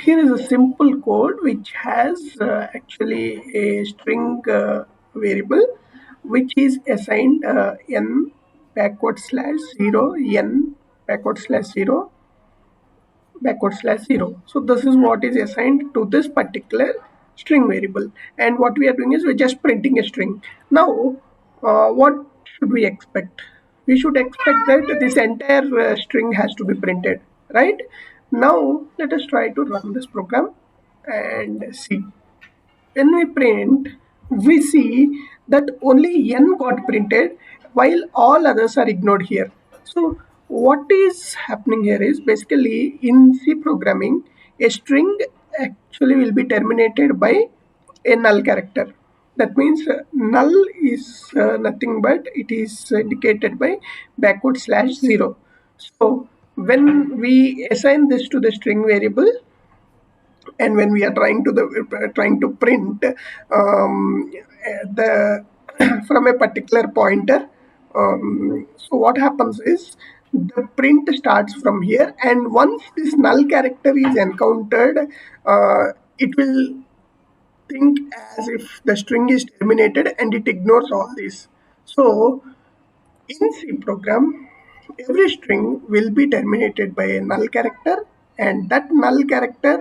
here is a simple code which has actually a string variable which is assigned n /0 n /0 /0. So this is what is assigned to this particular string variable, and what we are doing is we're just printing a string. Now what should we expect? We should expect that this entire string has to be printed, right? Now let us try to run this program and see. When we print, we see that only n got printed while all others are ignored here. So what is happening here is basically in C programming, a string actually will be terminated by a null character. That means null is nothing but it is indicated by /0. So when we assign this to the string variable, and when we are trying to print the from a particular pointer, so what happens is the print starts from here, and once this null character is encountered, it will think as if the string is terminated and it ignores all this. So in C program, every string will be terminated by a null character, and that null character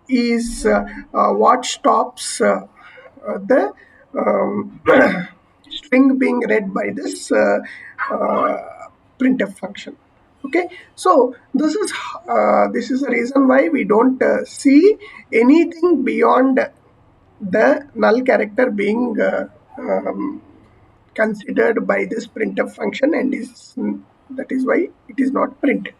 is what stops the string being read by this printf function. Okay, so this is the reason why we don't see anything beyond the null character being considered by this printf function, and that is why it is not printed.